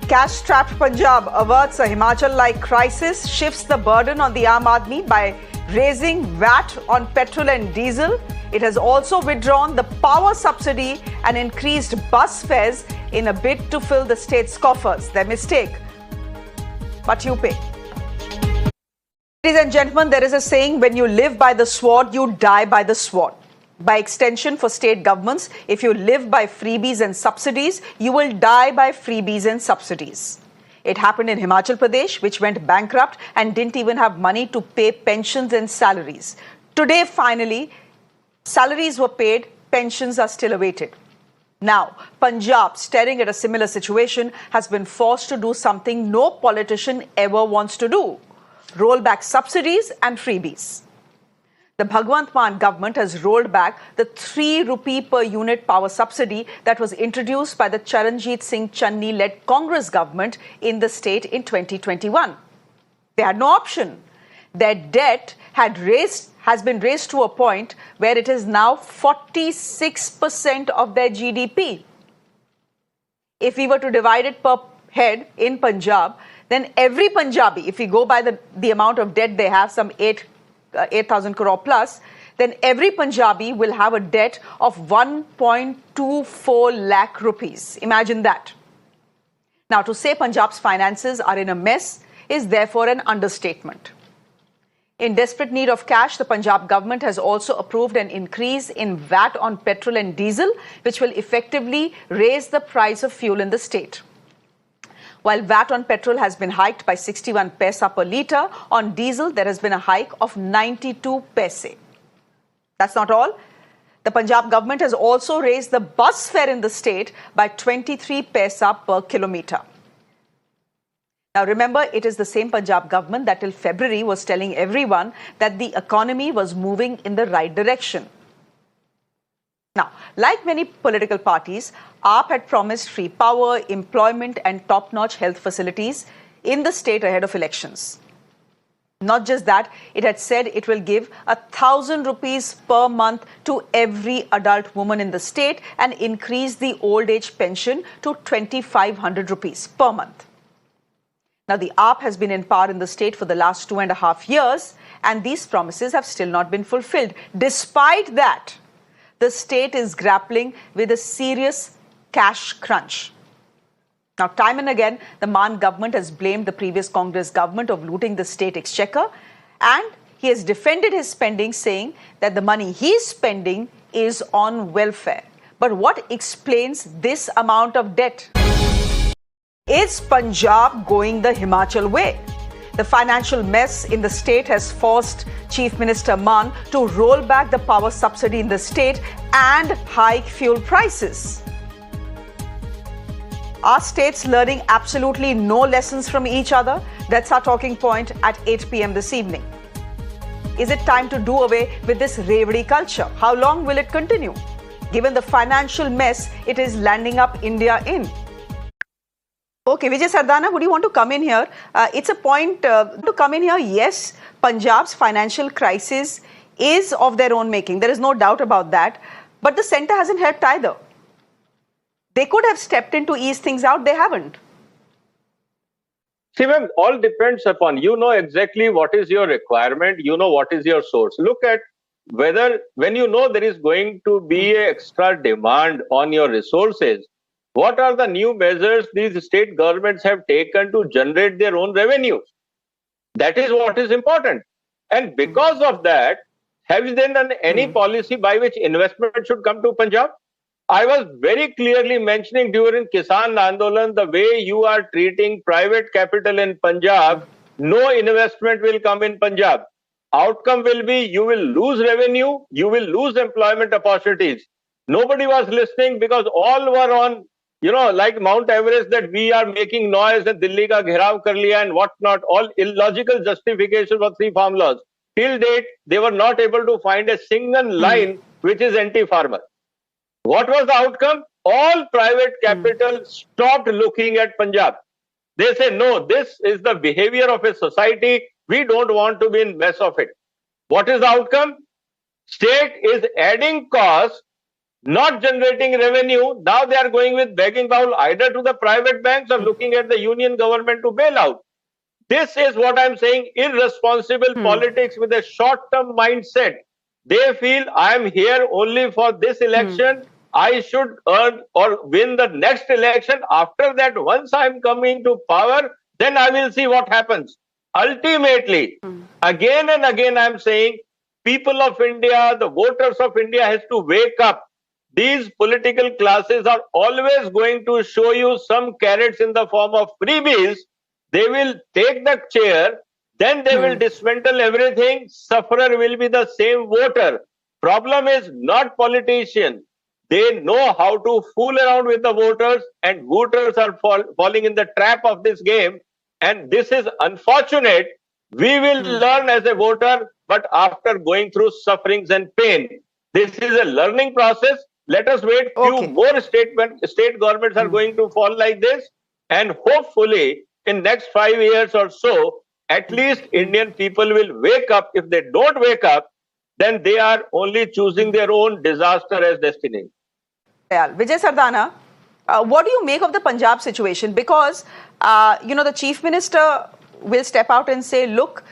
Cash-strapped Punjab averts a Himachal-like crisis, shifts the burden on the Aam Aadmi by raising VAT on petrol and diesel. It has also withdrawn the power subsidy and increased bus fares in a bid to fill the state's coffers. Their mistake, but you pay. Ladies and gentlemen, there is a saying, when you live by the sword, you die by the sword. By extension, for state governments, if you live by freebies and subsidies, you will die by freebies and subsidies. It happened in Himachal Pradesh, which went bankrupt and didn't even have money to pay pensions and salaries. Today, finally, salaries were paid, pensions are still awaited. Now, Punjab, staring at a similar situation, has been forced to do something no politician ever wants to do: roll back subsidies and freebies. The Bhagwant Mann government has rolled back the 3 rupee per unit power subsidy that was introduced by the Charanjit Singh Channi-led Congress government in the state in 2021. They had no option. Their debt has been raised to a point where it is now 46% of their GDP. If we were to divide it per head in Punjab, then every Punjabi, if we go by the amount of debt they have, some 8,000 crore plus, then every Punjabi will have a debt of 1.24 lakh rupees. Imagine that. Now, to say Punjab's finances are in a mess is therefore an understatement. In desperate need of cash, the Punjab government has also approved an increase in VAT on petrol and diesel, which will effectively raise the price of fuel in the state. While VAT on petrol has been hiked by 61 paisa per litre, on diesel there has been a hike of 92 paise. That's not all. The Punjab government has also raised the bus fare in the state by 23 paisa per kilometre. Now remember, it is the same Punjab government that till February was telling everyone that the economy was moving in the right direction. Now, like many political parties, AAP had promised free power, employment and top-notch health facilities in the state ahead of elections. Not just that, it had said it will give 1,000 rupees per month to every adult woman in the state and increase the old age pension to 2,500 rupees per month. Now, the AAP has been in power in the state for the last 2.5 years, and these promises have still not been fulfilled. Despite that, the state is grappling with a serious cash crunch. Now, time and again, the Mann government has blamed the previous Congress government of looting the state exchequer, and he has defended his spending, saying that the money he is spending is on welfare. But what explains this amount of debt? Is Punjab going the Himachal way? The financial mess in the state has forced Chief Minister Mann to roll back the power subsidy in the state and hike fuel prices. Are states learning absolutely no lessons from each other? That's our talking point at 8 p.m. this evening. Is it time to do away with this revdi culture? How long will it continue, given the financial mess it is landing up India in? Okay, Vijay Sardana, would you want to come in here? It's a point to come in here. Yes, Punjab's financial crisis is of their own making. There is no doubt about that. But the centre hasn't helped either. They could have stepped in to ease things out. They haven't. See, ma'am, all depends upon, you know exactly what is your requirement. You know what is your source. Look at whether, when you know there is going to be an extra demand on your resources, what are the new measures these state governments have taken to generate their own revenues? That is what is important. And because of that, have they done any policy by which investment should come to Punjab? I was very clearly mentioning during Kisan Andolan, the way you are treating private capital in Punjab, no investment will come in Punjab. Outcome will be you will lose revenue, you will lose employment opportunities. Nobody was listening because all were on, like Mount Everest, that we are making noise and Delhi ka gherav kar liya and whatnot, all illogical justification for 3 farm laws. Till date, they were not able to find a single line which is anti-farmer. What was the outcome? All private capital stopped looking at Punjab. They say, no, this is the behavior of a society. We don't want to be in mess of it. What is the outcome? State is adding costs not generating revenue. Now they are going with begging bowl either to the private banks or looking at the union government to bail out. This is what I'm saying, irresponsible politics with a short-term mindset. They feel I am here only for this election. I should earn or win the next election. After that, once I'm coming to power, then I will see what happens. Ultimately, again and again, I'm saying, people of India, the voters of India has to wake up. These political classes are always going to show you some carrots in the form of freebies. They will take the chair, then they will dismantle everything. Sufferer will be the same voter. Problem is not politician. They know how to fool around with the voters, and voters are falling in the trap of this game. And this is unfortunate. We will learn as a voter, but after going through sufferings and pain. This is a learning process. Let us wait. Few more state governments are going to fall like this, and hopefully in next 5 years or so, at least Indian people will wake up. If they don't wake up, then they are only choosing their own disaster as destiny. Vijay Sardana, what do you make of the Punjab situation? Because, the Chief Minister will step out and say, look,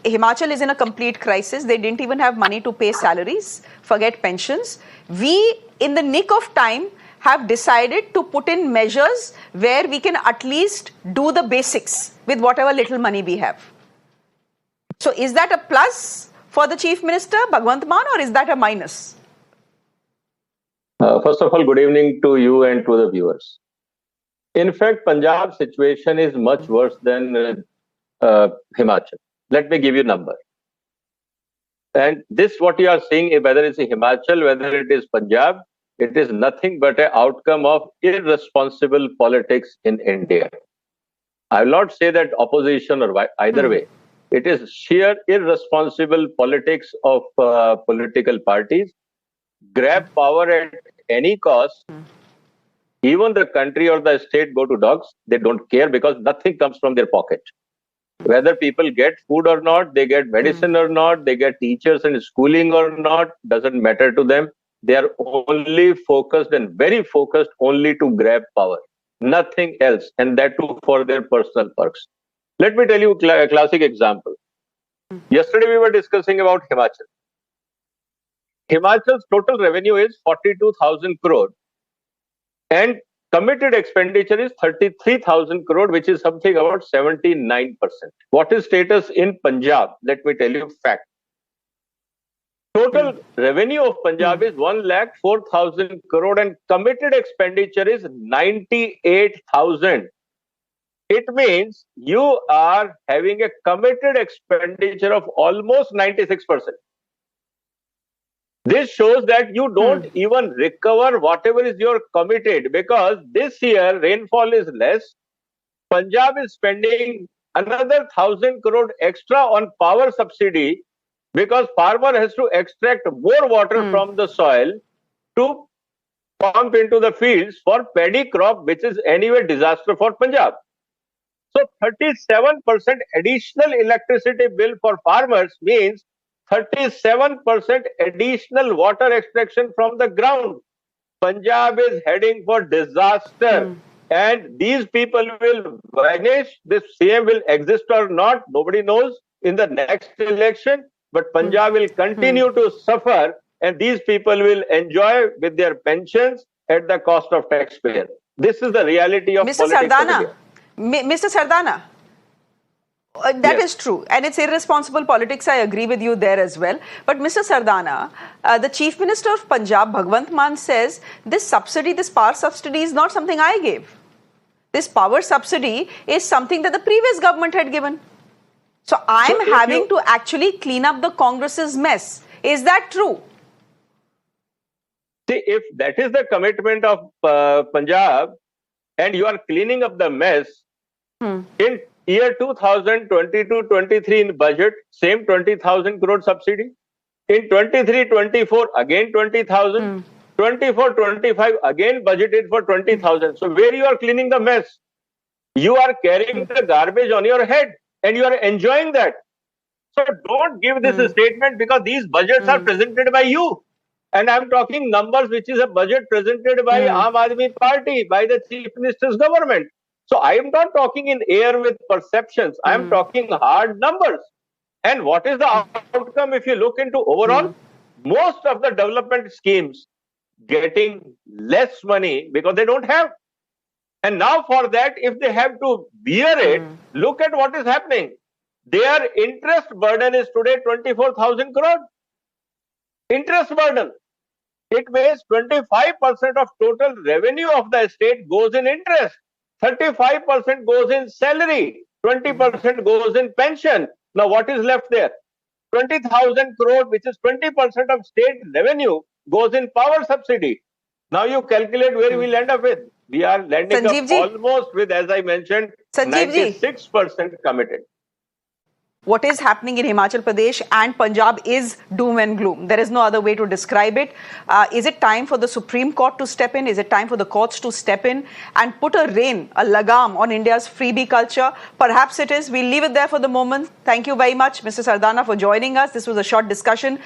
Himachal is in a complete crisis. They didn't even have money to pay salaries, forget pensions. We, in the nick of time, have decided to put in measures where we can at least do the basics with whatever little money we have. So is that a plus for the Chief Minister, Bhagwant Mann, or is that a minus? First of all, good evening to you and to the viewers. In fact, Punjab's situation is much worse than Himachal. Let me give you a number. And this, what you are seeing, whether it's Himachal, whether it is Punjab, it is nothing but an outcome of irresponsible politics in India. I will not say that opposition or either way. It is sheer irresponsible politics of political parties. Grab power at any cost. Even the country or the state go to dogs. They don't care because nothing comes from their pocket. Whether people get food or not, they get medicine or not, they get teachers and schooling or not, doesn't matter to them. They are only focused and very focused only to grab power. Nothing else. And that too for their personal perks. Let me tell you a classic example. Yesterday we were discussing about Himachal. Himachal's total revenue is 42,000 crore. And committed expenditure is 33,000 crore, which is something about 79%. What is status in Punjab? Let me tell you fact. Total revenue of Punjab is 1,04,000 crore and committed expenditure is 98,000. It means you are having a committed expenditure of almost 96%. This shows that you don't even recover whatever is your committed, because this year rainfall is less. Punjab is spending another 1,000 crore extra on power subsidy because farmer has to extract more water from the soil to pump into the fields for paddy crop, which is anyway disaster for Punjab. So 37% additional electricity bill for farmers means 37% additional water extraction from the ground. Punjab is heading for disaster. And these people will vanish. This CM will exist or not, nobody knows in the next election. But Punjab will continue to suffer, and these people will enjoy with their pensions at the cost of taxpayer. This is the reality of Mr. politics Sardana, of India. Mr. Sardana, that is true, and it's irresponsible politics. I agree with you there as well. But Mr. Sardana, the Chief Minister of Punjab, Bhagwant Mann, says this subsidy, this power subsidy, is not something I gave. This power subsidy is something that the previous government had given. So I'm having to actually clean up the Congress's mess. Is that true? See, if that is the commitment of Punjab, and you are cleaning up the mess, in year 2022-23 in budget, same 20,000 crore subsidy. In 23-24, again 20,000. 24-25, again budgeted for 20,000. So where you are cleaning the mess? You are carrying the garbage on your head and you are enjoying that. So don't give this statement because these budgets are presented by you. And I'm talking numbers, which is a budget presented by Aam Aadmi Party, by the Chief Minister's government. So I am not talking in air with perceptions. I am talking hard numbers. And what is the outcome if you look into overall? Most of the development schemes getting less money because they don't have. And now for that, if they have to bear it, look at what is happening. Their interest burden is today 24,000 crore. Interest burden. It means 25% of total revenue of the state goes in interest. 35% goes in salary. 20% goes in pension. Now what is left there? 20,000 crore, which is 20% of state revenue, goes in power subsidy. Now you calculate where we'll end up with. We are landing up almost with, as I mentioned, 96% committed. What is happening in Himachal Pradesh and Punjab is doom and gloom. There is no other way to describe it. Is it time for the Supreme Court to step in? Is it time for the courts to step in and put a rein, a lagam on India's freebie culture? Perhaps it is. We'll leave it there for the moment. Thank you very much, Mr. Sardana, for joining us. This was a short discussion.